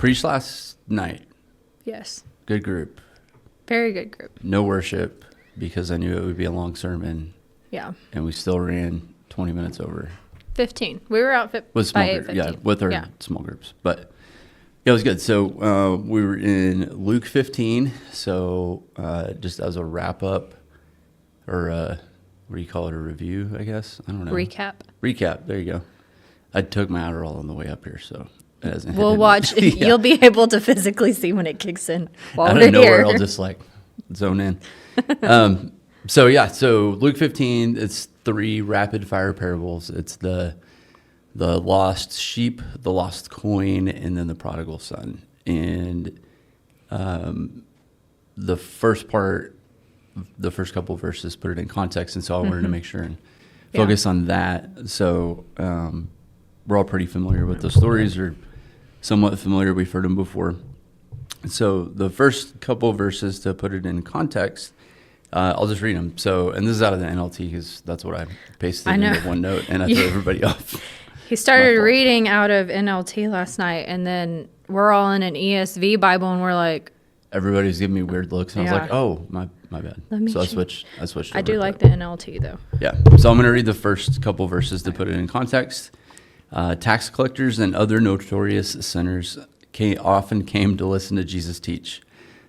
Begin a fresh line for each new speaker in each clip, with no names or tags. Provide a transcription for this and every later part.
preached last night.
Yes.
Good group.
Very good group.
No worship because I knew it would be a long sermon.
Yeah.
And we still ran 20 minutes over.
15. We were out
with
by
small
8:15.
yeah, with our small groups. But yeah, it was good. So we were in Luke 15. So just as a wrap up, or what do you call it? A review, I guess. I don't know. Recap. There you go. I took my Adderall on the way up here, so it hasn't.
We'll watch.
Yeah.
You'll be able to physically see when it kicks in while
Out
we're
of nowhere,
here.
I'll just like zone in. So Luke 15, it's 3 rapid fire parables. It's the lost sheep, the lost coin, and then the prodigal son. And the first part, the first couple of verses put it in context, and so I wanted to make sure and focus on that. So we're all pretty familiar with the stories, or somewhat familiar. We've heard them before. So the first couple of verses, to put it in context, I'll just read them. So, and this is out of the NLT because that's what I pasted into OneNote, and I threw everybody off.
He started reading out of NLT last night, and then we're all in an ESV Bible, and we're like,
everybody's giving me weird looks, and I was like, "Oh, my bad." So I switched.
I do like the NLT though.
Yeah. So I'm going to read the first couple verses to put it in context. Tax collectors and other notorious sinners often came to listen to Jesus teach.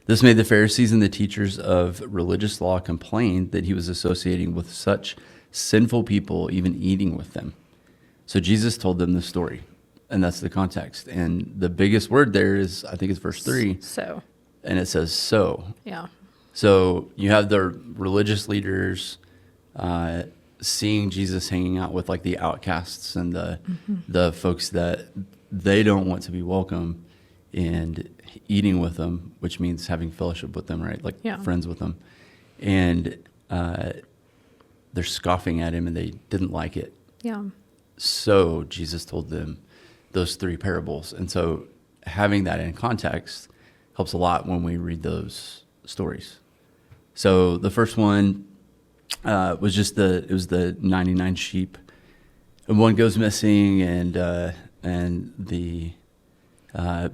This made the Pharisees and the teachers of religious law complain that he was associating with such sinful people, even eating with them. So Jesus told them the story, and that's the context. And the biggest word there is, I think it's verse 3.
So.
And it says so.
Yeah.
So you have the religious leaders seeing Jesus hanging out with like the outcasts and the folks that they don't want to be welcome, and eating with them, which means having fellowship with them, right? Like friends with them. And they're scoffing at him, and they didn't like it.
Yeah.
So Jesus told them those 3 parables. And so having that in context helps a lot when we read those stories. So the first one was just the 99 sheep, and one goes missing, and the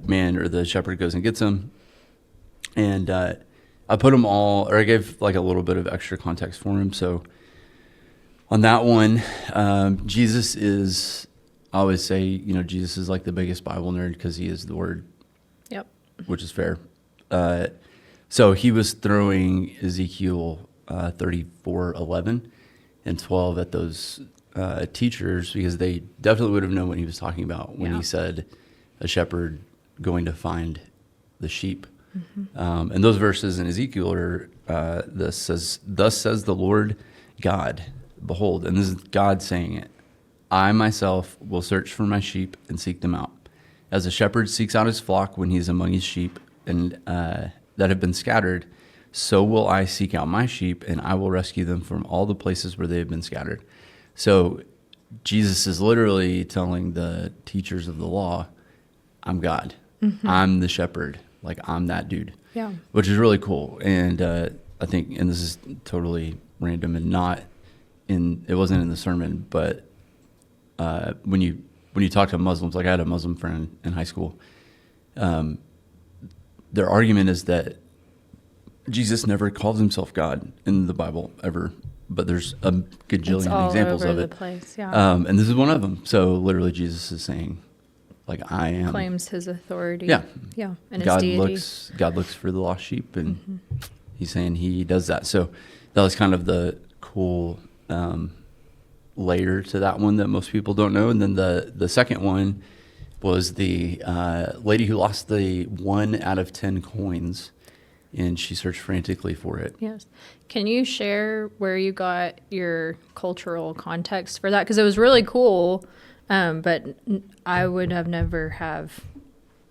man or the shepherd goes and gets him. And I put them all, or I gave like a little bit of extra context for him. So on that one, Jesus is, I always say, Jesus is like the biggest Bible nerd because he is the Word.
Yep.
Which is fair. So he was throwing Ezekiel 34:11 and 12 at those teachers, because they definitely would have known what he was talking about when he said a shepherd going to find the sheep. Mm-hmm. And those verses in Ezekiel are, thus says the Lord God, behold, and this is God saying it, I myself will search for my sheep and seek them out. As a shepherd seeks out his flock when he is among his sheep and that have been scattered, so will I seek out my sheep, and I will rescue them from all the places where they have been scattered. So Jesus is literally telling the teachers of the law, I'm God. Mm-hmm. I'm the shepherd. Like, I'm that dude.
Yeah.
Which is really cool. And I think, and this is totally random and it wasn't in the sermon, but when you talk to Muslims, like I had a Muslim friend in high school, their argument is that Jesus never calls himself God in the Bible ever, but there's a gajillion examples of it.
Place, yeah.
And this is one of them. So literally Jesus is saying, like, I am.
Claims his authority.
Yeah.
Yeah. And
God
his deity.
God looks for the lost sheep, and he's saying he does that. So that was kind of the cool layer to that one that most people don't know. And then the second one was the lady who lost the 1 out of 10 coins, and she searched frantically for it.
Yes. Can you share where you got your cultural context for that? Because it was really cool, but I would have never have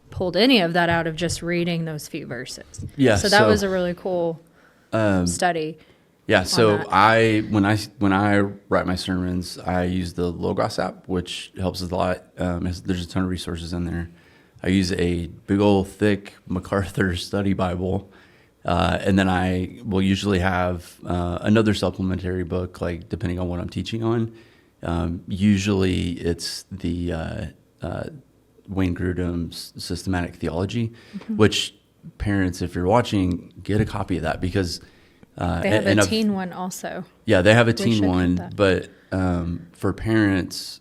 pulled any of that out of just reading those few verses.
Yeah.
So that was a really cool study.
Yeah. So when I write my sermons, I use the Logos app, which helps us a lot. There's a ton of resources in there. I use a big old thick MacArthur study Bible. And then I will usually have another supplementary book, like depending on what I'm teaching on. Usually it's the Wayne Grudem's systematic theology, which parents, if you're watching, get a copy of that because
They have a teen one also.
yeah, they have a
We
teen
should
one,
get
but for parents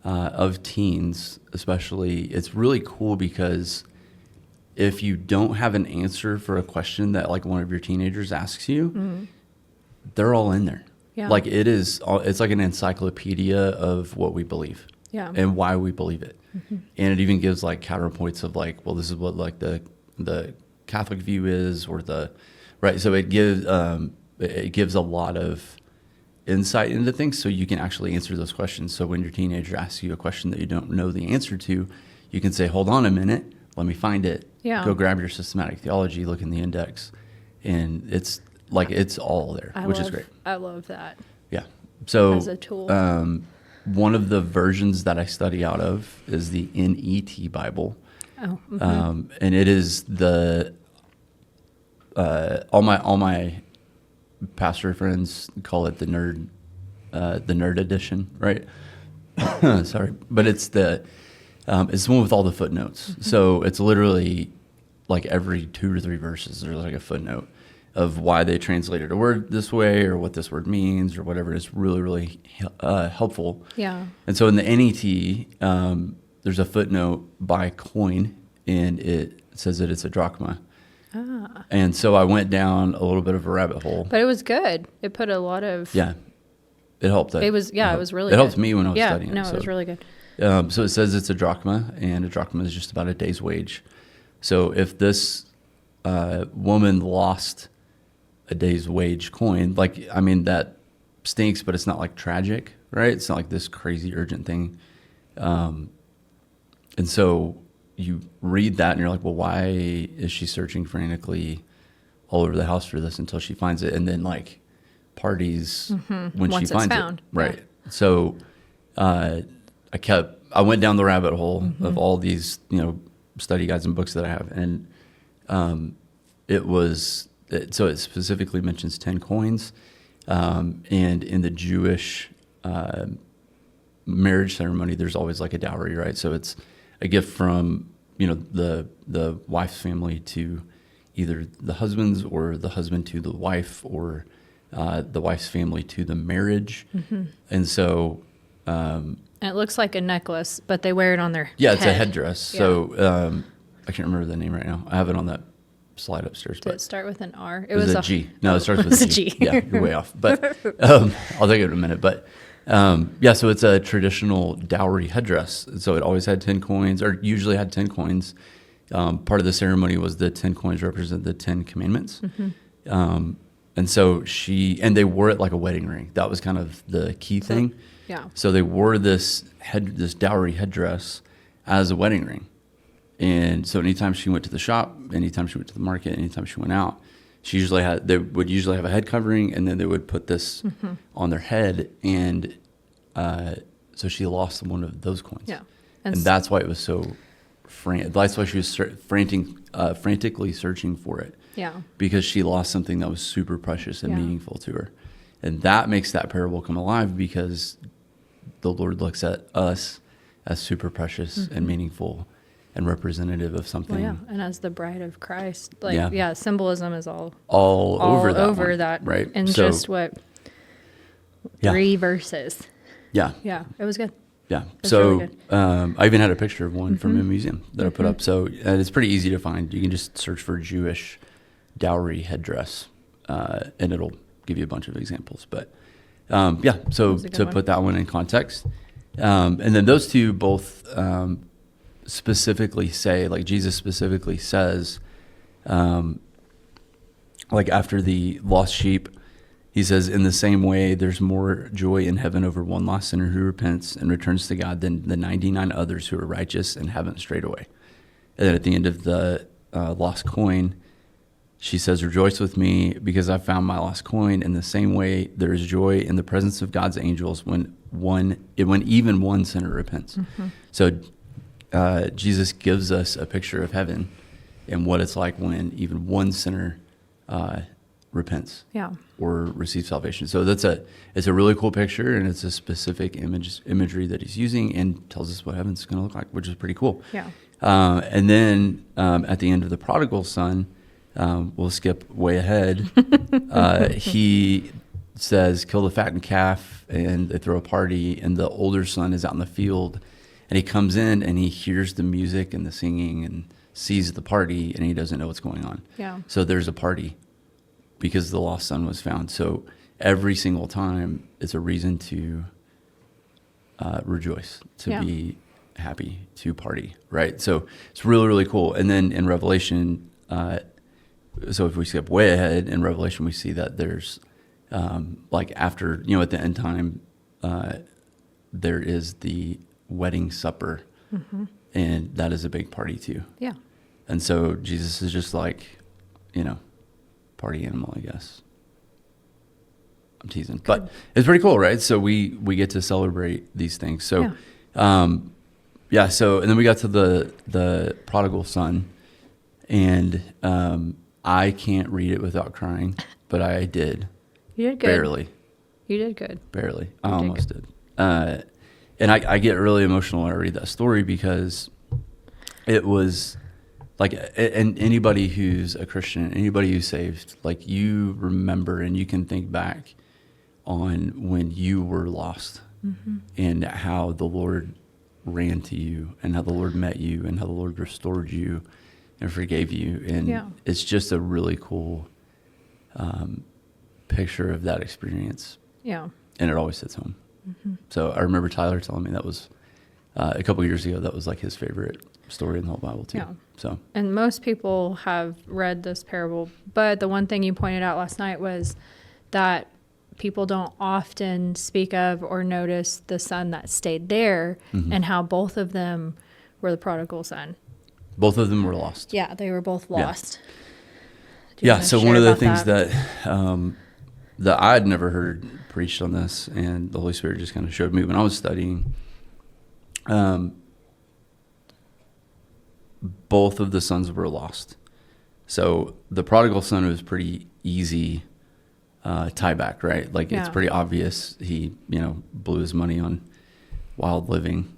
of teens especially, it's really cool because if you don't have an answer for a question that like one of your teenagers asks you, they're all in there.
Yeah.
Like it's like an encyclopedia of what we believe
Yeah.
and why we believe it. And it even gives like counterpoints of like, well, this is what like the Catholic view is, or right. So it gives a lot of insight into things, so you can actually answer those questions. So when your teenager asks you a question that you don't know the answer to, you can say, hold on a minute, let me find it.
Yeah.
Go grab your systematic theology, look in the index, and it's all there, which is great.
I love that
Yeah. So
as a tool.
one of the versions that I study out of is the NET Bible.
Oh.
And it is all my pastor friends call it the nerd edition, right? Sorry, but it's the one with all the footnotes. So it's literally like every 2 or 3 verses there's like a footnote of why they translated a word this way or what this word means or whatever. It's really, really helpful.
Yeah.
And so in the NET, there's a footnote by coin, and it says that it's a drachma.
Ah.
And so I went down a little bit of a rabbit hole.
But it was good. It put a lot of.
Yeah, it helped.
It was really.
It
good.
helped me when I was studying.
No, it was really good.
So it says it's a drachma, and a drachma is just about a day's wage. So if this woman lost a day's wage coin, like, I mean, that stinks, but it's not like tragic, right? It's not like this crazy urgent thing. And so you read that and you're like, well, why is she searching frantically all over the house for this until she finds it? And then like parties when
Once
she
it's
finds
found.
it. Right.
Yeah.
So I went down the rabbit hole of all these, study guides and books that I have. And so it specifically mentions 10 coins. And in the Jewish marriage ceremony, there's always like a dowry, right? So it's a gift from, the wife's family to either the husband's, or the husband to the wife, or the wife's family to the marriage. And so...
and it looks like a necklace, but they wear it on their
yeah, it's a
head.
headdress.
Yeah.
So I can't remember the name right now. I have it on that slide upstairs.
Did it start with an R?
It was a G. No, it starts
it
with
was
a
a
G.
G.
Yeah, you're way off. But I'll take it in a minute. But so it's a traditional dowry headdress. So it always had 10 coins, or usually had 10 coins. Part of the ceremony was the 10 coins represent the 10 commandments. And so they wore it like a wedding ring. That was kind of the key thing.
Yeah.
So they wore this dowry headdress as a wedding ring. And so anytime she went to the shop, anytime she went to the market, anytime she went out, they would usually have a head covering, and then they would put this on their head. And so she lost one of those coins.
Yeah.
And that's why it was so that's why she was frantically searching for it.
Yeah.
Because she lost something that was super precious and
Yeah.
meaningful to her. And that makes that parable come alive, because the Lord looks at us as super precious and meaningful and representative of something.
Well, yeah. And as the bride of Christ, symbolism is all
over
that.
Right.
And
So,
just what?
Yeah.
3 verses.
Yeah.
Yeah. It was good.
Yeah.
That's
So
really good.
I even had a picture of one from a museum that I put up. So it's pretty easy to find. You can just search for Jewish dowry headdress, and it'll give you a bunch of examples. But so to put that one in context. And then those two both specifically say, like Jesus specifically says, like after the lost sheep, he says, in the same way, there's more joy in heaven over one lost sinner who repents and returns to God than the 99 others who are righteous and haven't strayed away. And then at the end of the lost coin, she says, rejoice with me because I found my lost coin. In the same way, there is joy in the presence of God's angels when even one sinner repents. So Jesus gives us a picture of heaven and what it's like when even one sinner repents
Yeah.
or receives salvation. So it's a really cool picture, and it's a specific imagery that he's using and tells us what heaven's going to look like, which is pretty cool.
Yeah.
And then at the end of the prodigal son, we'll skip way ahead. He says, kill the fattened calf, and they throw a party, and the older son is out in the field, and he comes in and he hears the music and the singing and sees the party, and he doesn't know what's going on.
Yeah.
So there's a party because the lost son was found. So every single time it's a reason to rejoice, to be happy, to party, right? So it's really, really cool. And then in Revelation, so if we skip way ahead, in Revelation we see that there's like after, at the end time, there is the wedding supper, and that is a big party too.
Yeah.
And so Jesus is just like, party animal, I guess. I'm teasing, but it's pretty cool, right? So we get to celebrate these things. So, so, and then we got to the prodigal son, and I can't read it without crying, but I did.
You did good.
Barely.
You did good.
Barely. I almost did. And I get really emotional when I read that story, because it was like, and anybody who's a Christian, anybody who's saved, like, you remember and you can think back on when you were lost, and how the Lord ran to you, and how the Lord met you, and how the Lord restored you and forgave you. And it's just a really cool picture of that experience.
Yeah.
And it always hits home. So I remember Tyler telling me that was a couple of years ago, that was like his favorite story in the whole Bible too. So,
and most people have read this parable, but the one thing you pointed out last night was that people don't often speak of or notice the son that stayed there, and how both of them were the prodigal son.
Both of them were lost.
Yeah, they were both lost.
Yeah. So one of the things that I had never heard preached on this, and the Holy Spirit just kind of showed me when I was studying, both of the sons were lost. So the prodigal son was pretty easy tie back, right? Like, it's pretty obvious. He, blew his money on wild living.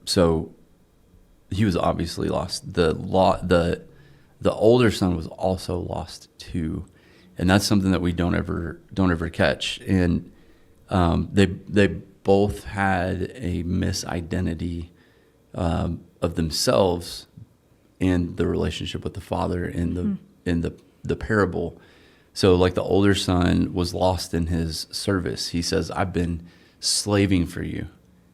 So he was obviously lost. The older son was also lost too. And that's something that we don't ever catch. And they both had a misidentity of themselves and the relationship with the father in the parable. So, like, the older son was lost in his service. He says, "I've been slaving for you,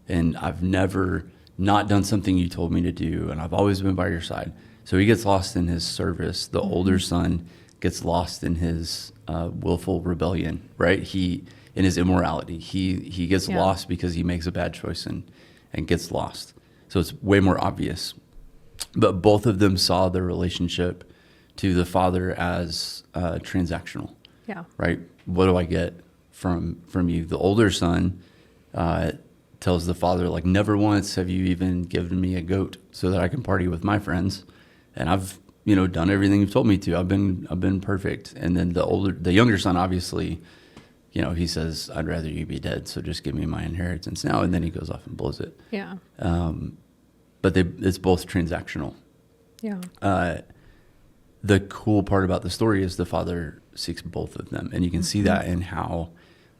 and I've never not done something you told me to do, and I've always been by your side." So he gets lost in his service. The older son gets lost in his willful rebellion, right? In his immorality. He gets lost because he makes a bad choice and gets lost. So it's way more obvious. But both of them saw their relationship to the father as transactional.
Yeah.
Right? What do I get from you? The older son tells the father, like, never once have you even given me a goat so that I can party with my friends. And I've, done everything you've told me to. I've been perfect. And then the younger son, obviously, he says, I'd rather you be dead, so just give me my inheritance now. And then he goes off and blows it.
Yeah.
But it's both transactional.
Yeah.
The cool part about the story is the father seeks both of them. And you can see that in how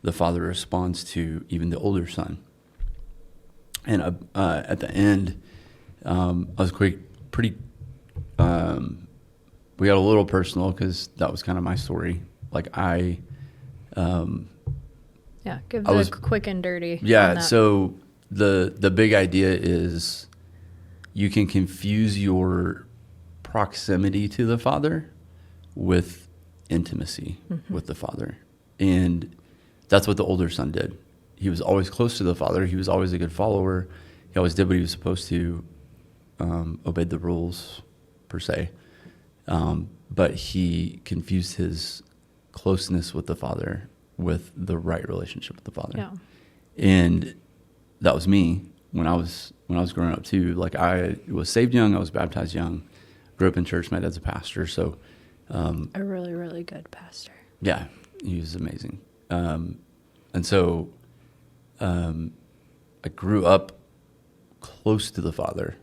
the father responds to even the older son. And at the end, I was pretty, we got a little personal, because that was kind of my story. Like,
give the quick and dirty.
Yeah, so the big idea is you can confuse your proximity to the Father with intimacy with the Father. And that's what the older son did. He was always close to the Father. He was always a good follower. He always did what he was supposed to, obeyed the rules, per se. But he confused his closeness with the Father with the right relationship with the Father.
Yeah.
And that was me when I was growing up too. Like, I was saved young, I was baptized young, grew up in church. My dad's a pastor, so
A really, really good pastor.
Yeah, he was amazing. And so I grew up close to the Father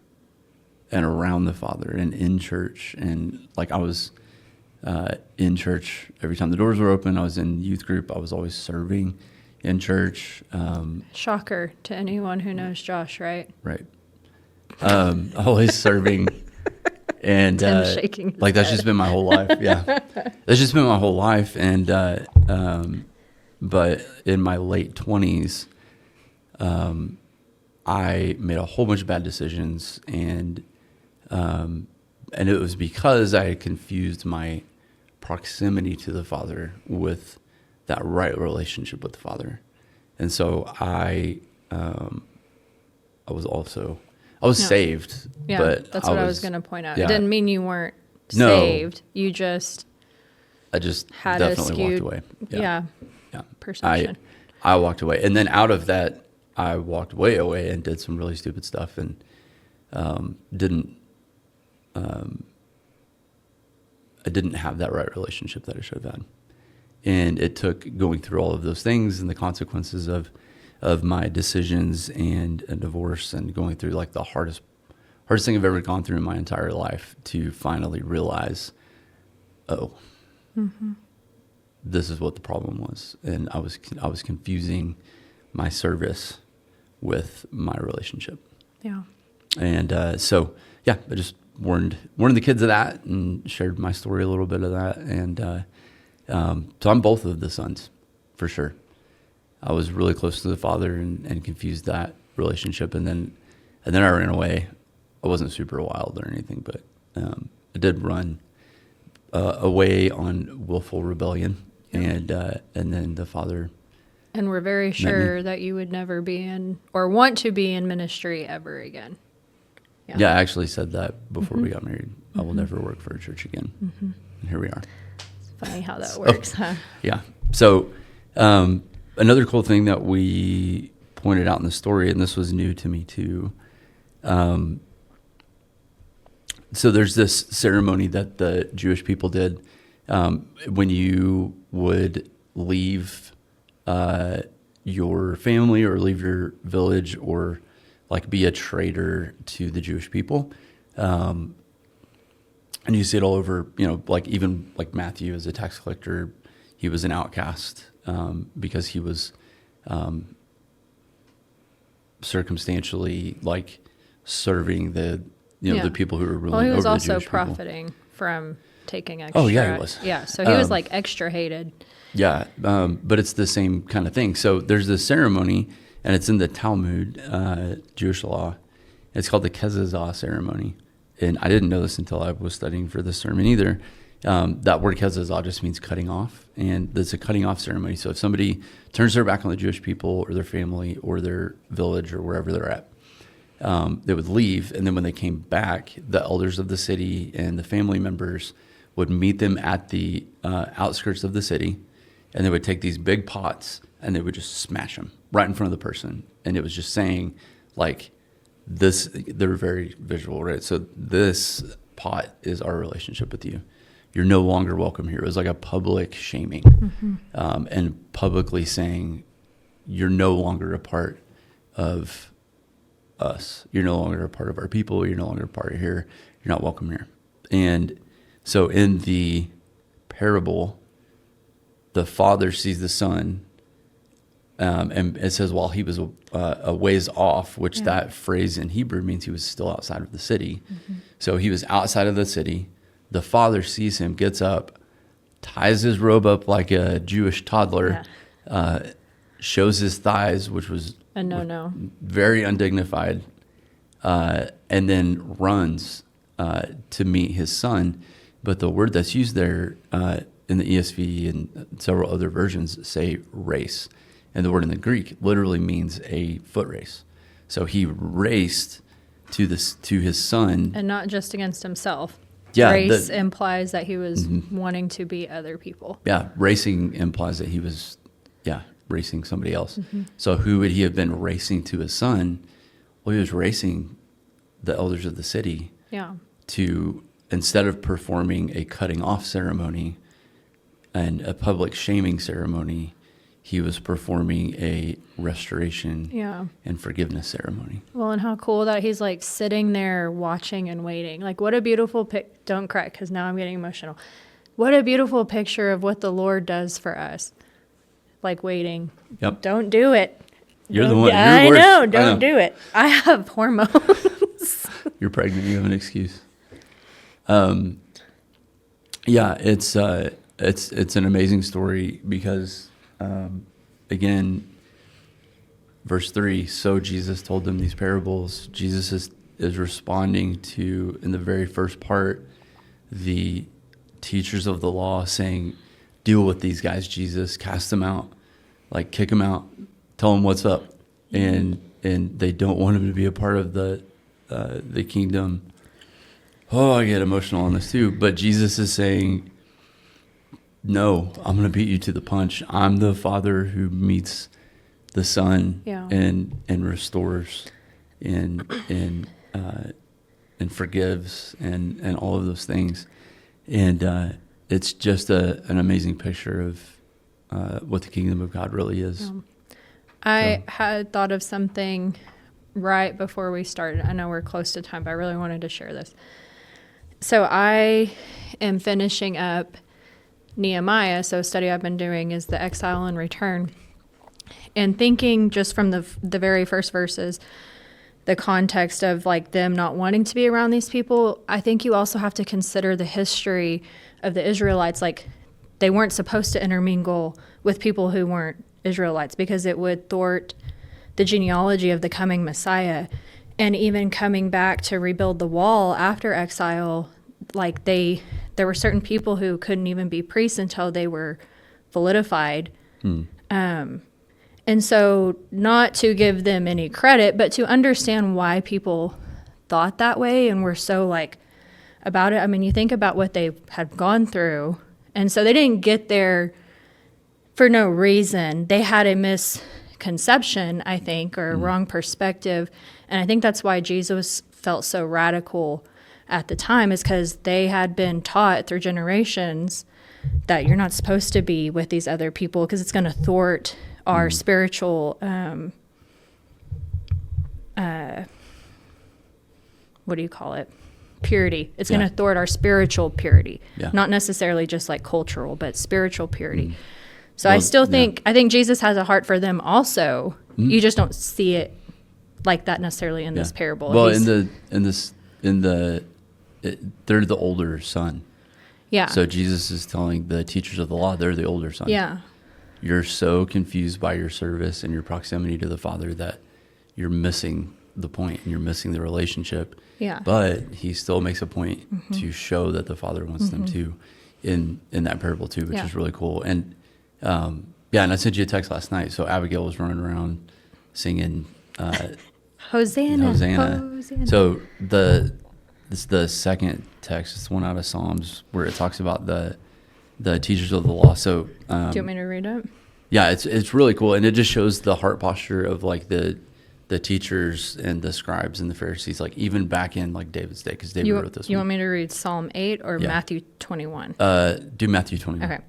and around the Father and in church. And like I was in church every time the doors were open. I was in youth group. I was always serving in church.
Shocker to anyone who knows Josh, right?
Right. Always serving. And
Tim's shaking his
like that's
head.
just been my whole life. Yeah. That's just been my whole life. And but in my late 20s, I made a whole bunch of bad decisions, and it was because I had confused my proximity to the Father with that right relationship with the Father. And so I was
Yeah.
saved,
Yeah,
but
that's what I was going to point out.
yeah.
It didn't mean you weren't
No.
saved. You just
I just
had a
definitely walked
skewed,
away.
yeah,
Yeah.
perception.
I walked away. And then out of that, I walked way away and did some really stupid stuff and I didn't have that right relationship that I should have had. And it took going through all of those things and the consequences of my decisions and a divorce and going through like the hardest thing I've ever gone through in my entire life to finally realize, this is what the problem was. And I was confusing my service with my relationship.
Yeah.
And so, yeah, I just warned the kids of that and shared my story a little bit of that. And so I'm both of the sons, for sure. I was really close to the Father and confused that relationship. And then I ran away. I wasn't super wild or anything, but I did run away on willful rebellion. And then the Father.
And we're very sure that you would never be in or want to be in ministry ever again.
Yeah, I actually said that before we got married. I will never work for a church again. And here we are.
It's funny how that works, huh?
Yeah. So another cool thing that we pointed out in the story, and this was new to me too. So there's this ceremony that the Jewish people did when you would leave your family or leave your village or like be a traitor to the Jewish people. And you see it all over, like even like Matthew as a tax collector, he was an outcast because he was circumstantially like serving the people who were ruling
Well, he was
over the
also
Jewish people.
profiting from taking extra.
Oh, yeah, he was.
Yeah, so he was like extra hated.
Yeah, but it's the same kind of thing. So there's this ceremony, and it's in the Talmud, Jewish law. It's called the Kezazah ceremony. And I didn't know this until I was studying for this sermon either. That word Kezazah just means cutting off, and it's a cutting off ceremony. So if somebody turns their back on the Jewish people or their family or their village or wherever they're at, they would leave. And then when they came back, the elders of the city and the family members would meet them at the outskirts of the city, and they would take these big pots and they would just smash them right in front of the person. And it was just saying, like, this, they're very visual, right? So this pot is our relationship with you. You're no longer welcome here. It was like a public shaming and publicly saying, you're no longer a part of us. You're no longer a part of our people. You're no longer a part of here. You're not welcome here. And so in the parable, the father sees the son, and it says while he was a ways off, which that phrase in Hebrew means he was still outside of the city. So he was outside of the city. The father sees him, gets up, ties his robe up like a Jewish toddler, shows his thighs, which was very undignified, and then runs to meet his son. But the word that's used there in the ESV and several other versions say race. And the word in the Greek literally means a foot race. So he raced to his son.
And not just against himself.
Yeah,
Race implies that he was wanting to be other people.
Yeah, racing implies that he was, racing somebody else. So who would he have been racing to his son? Well, he was racing the elders of the city to instead of performing a cutting off ceremony and a public shaming ceremony, he was performing a restoration and forgiveness ceremony.
Well, and how cool that he's like sitting there watching and waiting. Like, what a beautiful don't cry, because now I'm getting emotional. What a beautiful picture of what the Lord does for us. Like waiting.
Yep.
Don't do it.
You're the one.
I know. Don't do it. I have hormones.
You're pregnant. You have an excuse. Yeah, it's an amazing story because, again, verse 3, so Jesus told them these parables. Jesus is responding to, in the very first part, the teachers of the law saying, deal with these guys, Jesus, cast them out, like kick them out, tell them what's up. And they don't want him to be a part of the kingdom. Oh, I get emotional on this too. But Jesus is saying, no, I'm going to beat you to the punch. I'm the Father who meets the Son and restores and forgives and all of those things. And it's just an amazing picture of what the kingdom of God really is.
I had thought of something right before we started. I know we're close to time, but I really wanted to share this. So I am finishing up Nehemiah. So a study I've been doing is the exile and return. And thinking just from the very first verses, the context of like them not wanting to be around these people, I think you also have to consider the history of the Israelites. Like they weren't supposed to intermingle with people who weren't Israelites because it would thwart the genealogy of the coming Messiah. And even coming back to rebuild the wall after exile, like there were certain people who couldn't even be priests until they were validified. And so not to give them any credit, but to understand why people thought that way and were so like about it. I mean, you think about what they had gone through. And so they didn't get there for no reason. They had a misconception, I think, or a wrong perspective. And I think that's why Jesus felt so radical at the time, is because they had been taught through generations that you're not supposed to be with these other people because it's going to thwart our spiritual, what do you call it? Purity. It's going to thwart our spiritual purity, not necessarily just like cultural, but spiritual purity. So I still think, I think Jesus has a heart for them also. You just don't see it like that necessarily in this parable.
Well, they're the older son.
Yeah.
So Jesus is telling the teachers of the law, they're the older son.
Yeah.
You're so confused by your service and your proximity to the Father that you're missing the point and you're missing the relationship.
Yeah.
But he still makes a point to show that the Father wants them to in that parable too, which is really cool. And and I sent you a text last night. So Abigail was running around singing
Hosanna.
So it's the second text. It's one out of Psalms where it talks about the teachers of the law. So
do you want me to read it?
Yeah, it's really cool, and it just shows the heart posture of like the teachers and the scribes and the Pharisees, like even back in like David's day, because David wrote this one.
You want me to read Psalm 8 or Matthew 21?
Do Matthew 21.
Okay.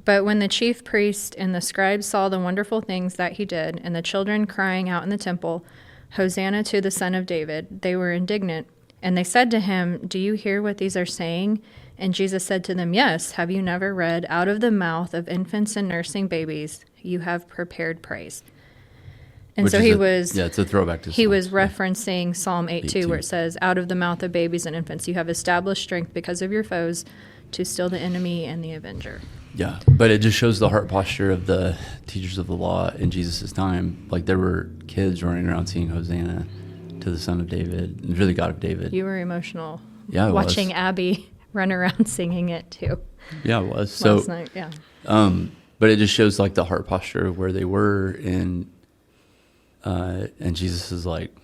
But when the chief priest and the scribes saw the wonderful things that he did, and the children crying out in the temple, Hosanna to the Son of David, they were indignant. And they said to him, do you hear what these are saying? And Jesus said to them, yes, have you never read, out of the mouth of infants and nursing babies, you have prepared praise. And
Which
so
it's a throwback to
he was referencing Psalm 8:2, where it says, out of the mouth of babies and infants, you have established strength because of your foes to still the enemy and the avenger.
Yeah, but it just shows the heart posture of the teachers of the law in Jesus' time. Like there were kids running around singing Hosanna to the Son of David, and to the God of David.
You were emotional.
Yeah, I
watching
was.
Abby run around singing it too.
Yeah, it was.
Last night, yeah.
But it just shows like the heart posture of where they were, and Jesus is like,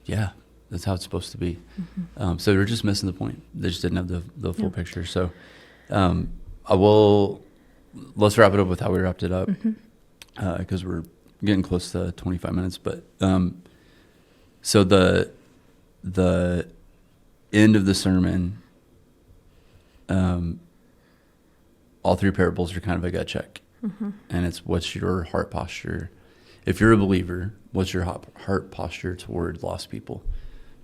yeah, that's how it's supposed to be. So they're just missing the point. They just didn't have the full picture. So let's wrap it up with how we wrapped it up, because we're getting close to 25 minutes. But so the end of the sermon, all three parables are kind of a gut check. And it's what's your heart posture. If you're a believer, what's your heart posture toward lost people?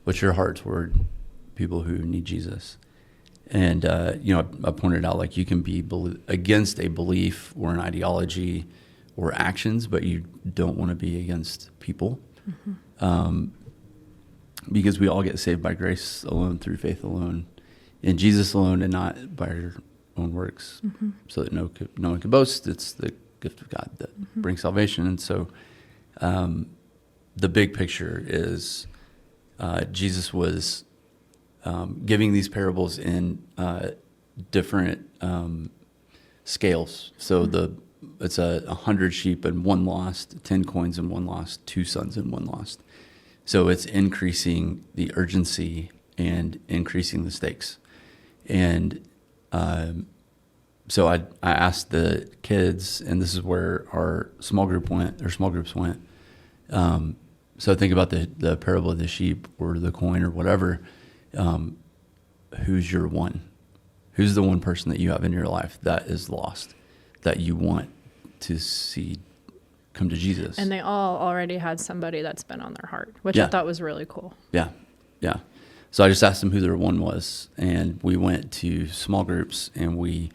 What's your heart toward people who need Jesus? And, I pointed out, like, you can be against a belief or an ideology or actions, but you don't want to be against people. Because we all get saved by grace alone, through faith alone, in Jesus alone, and not by your own works, so that no one can boast. It's the gift of God that brings salvation. And so the big picture is Jesus was giving these parables in different scales. So it's 100 sheep and one lost, 10 coins and one lost, 2 sons and one lost. So it's increasing the urgency and increasing the stakes. And so I asked the kids, and this is where our small groups went. So think about the parable of the sheep or the coin or whatever. Who's your one? Who's the one person that you have in your life that is lost, that you want to see come to Jesus?
And they all already had somebody that's been on their heart, which
Yeah.
I thought was really cool.
Yeah. So I just asked them who their one was, and we went to small groups, and we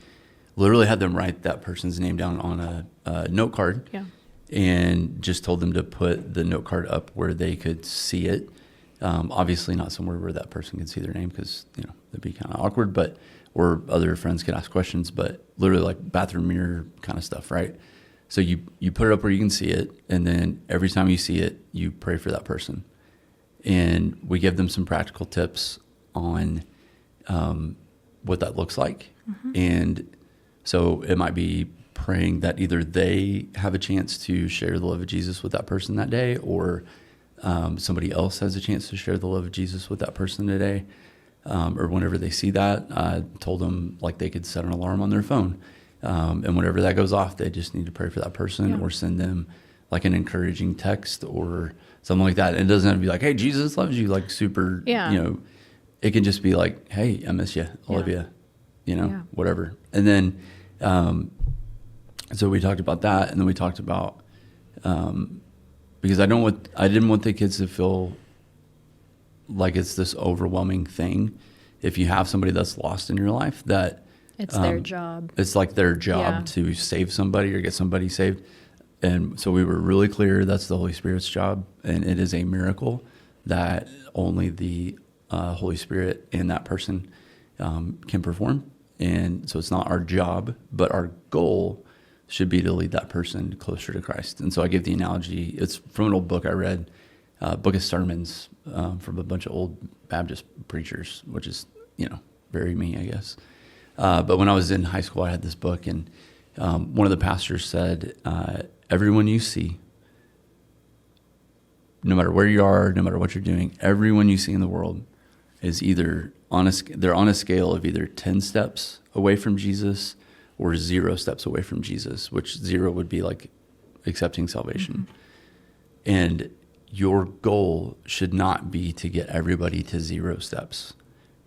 literally had them write that person's name down on a note card.
Yeah.
And just told them to put the note card up where they could see it. Obviously not somewhere where that person could see their name, because that'd be kind of awkward, or other friends could ask questions, but literally like bathroom mirror kind of stuff, right? So you put it up where you can see it, and then every time you see it, you pray for that person. And we give them some practical tips on what that looks like. And so it might be praying that either they have a chance to share the love of Jesus with that person that day, or somebody else has a chance to share the love of Jesus with that person today, or whenever they see that. I told them, like, they could set an alarm on their phone, and whenever that goes off, they just need to pray for that person, or send them like an encouraging text or something like that. And it doesn't have to be like, hey, Jesus loves you, like super, it can just be like, hey, I miss you, I love you, whatever. And then so we talked about that, and then we talked about because I didn't want the kids to feel like it's this overwhelming thing. If you have somebody that's lost in your life, that
it's their job.
It's like their job to save somebody or get somebody saved. And so we were really clear that's the Holy Spirit's job, and it is a miracle that only the Holy Spirit and that person can perform. And so it's not our job, but our goal should be to lead that person closer to Christ. And so I give the analogy, it's from an old book I read, book of sermons from a bunch of old Baptist preachers, which is, very me, I guess. But when I was in high school, I had this book, and one of the pastors said, everyone you see, no matter where you are, no matter what you're doing, everyone you see in the world is either they're on a scale of either 10 steps away from Jesus or 0 steps away from Jesus, which 0 would be like accepting salvation. And your goal should not be to get everybody to 0 steps.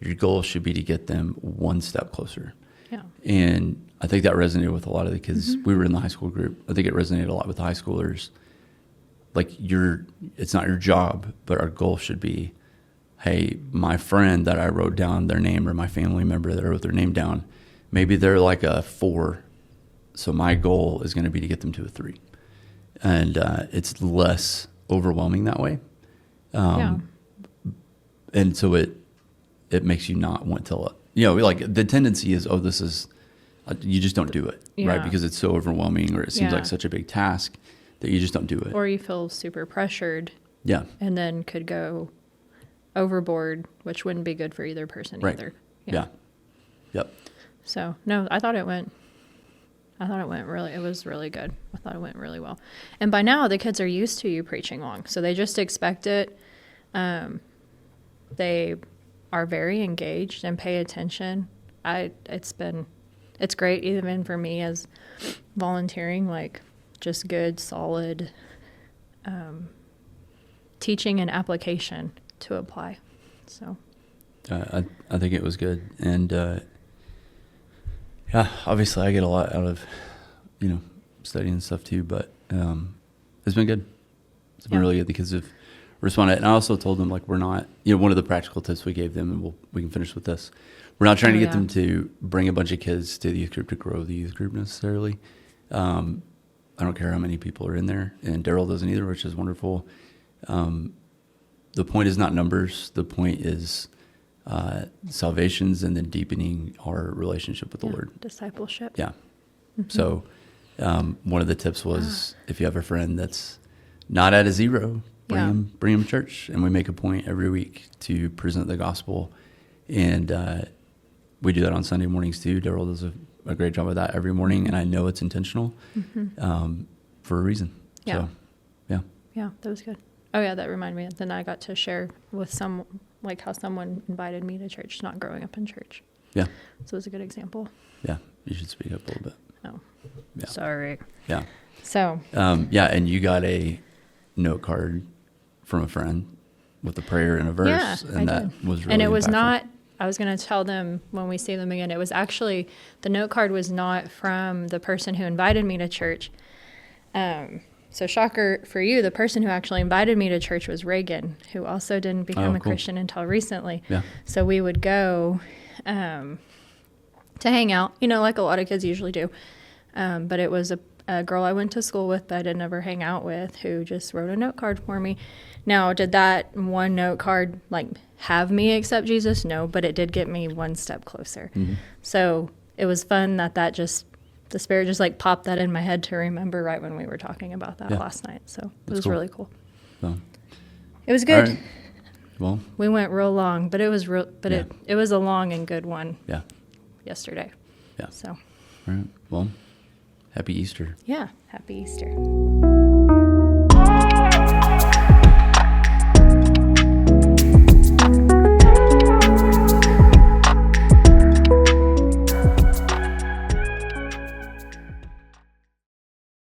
Your goal should be to get them 1 step closer.
Yeah.
And I think that resonated with a lot of the kids. We were in the high school group. I think it resonated a lot with the high schoolers. Like, it's not your job, but our goal should be, hey, my friend that I wrote down their name, or my family member that I wrote their name down, maybe they're like a 4. So my goal is going to be to get them to a 3. And it's less overwhelming that way. And so it makes you not want to, like, the tendency is, this is, you just don't do it, right? Because it's so overwhelming, or it seems like such a big task that you just don't do it.
Or you feel super pressured.
Yeah.
And then could go overboard, which wouldn't be good for either person either.
Yeah. Yep.
So, no, I thought it was really good. I thought it went really well. And by now, the kids are used to you preaching long, so they just expect it. They are very engaged and pay attention. It's great, even for me as volunteering, like, just good, solid teaching and application to apply. So
I think it was good. And Yeah, obviously I get a lot out of, studying and stuff too, but it's been good. It's been
Yeah.
really good. The kids have responded. And I also told them, like, we're not, one of the practical tips we gave them, and we can finish with this. We're not trying to get them to bring a bunch of kids to the youth group to grow the youth group necessarily. I don't care how many people are in there, and Daryl doesn't either, which is wonderful. The point is not numbers. The point is salvations and then deepening our relationship with the Lord.
Discipleship.
Yeah. So one of the tips was if you have a friend that's not at a zero, bring them to church. And we make a point every week to present the gospel. And we do that on Sunday mornings too. Daryl does a great job of that every morning. And I know it's intentional for a reason.
Yeah.
So, yeah.
Yeah, that was good. Oh, yeah, that reminded me. Then I got to share with how someone invited me to church, not growing up in church.
Yeah.
So it was a good example.
Yeah. You should speak up a little bit.
Oh,
Yeah.
sorry.
Yeah.
So.
And you got a note card from a friend with a prayer and a verse.
Yeah,
and
I
that
did.
was really
And it was
impactful.
not, I was going to tell them when we see them again, it was actually, the note card was not from the person who invited me to church. So shocker for you, the person who actually invited me to church was Reagan, who also didn't become a
cool.
Christian until recently.
Yeah.
So we would go to hang out, like a lot of kids usually do. But it was a girl I went to school with that I didn't ever hang out with who just wrote a note card for me. Now, did that one note card have me accept Jesus? No, but it did get me one step closer.
Mm-hmm.
So it was fun that the Spirit just popped that in my head to remember right when we were talking about that last night. So it was
cool.
really cool.
So,
It was good.
all right. Well,
We went real long, but it was
Yeah.
it was a long and good one
yeah.
yesterday.
Yeah.
So
All right. Well, happy Easter.
yeah, happy Easter.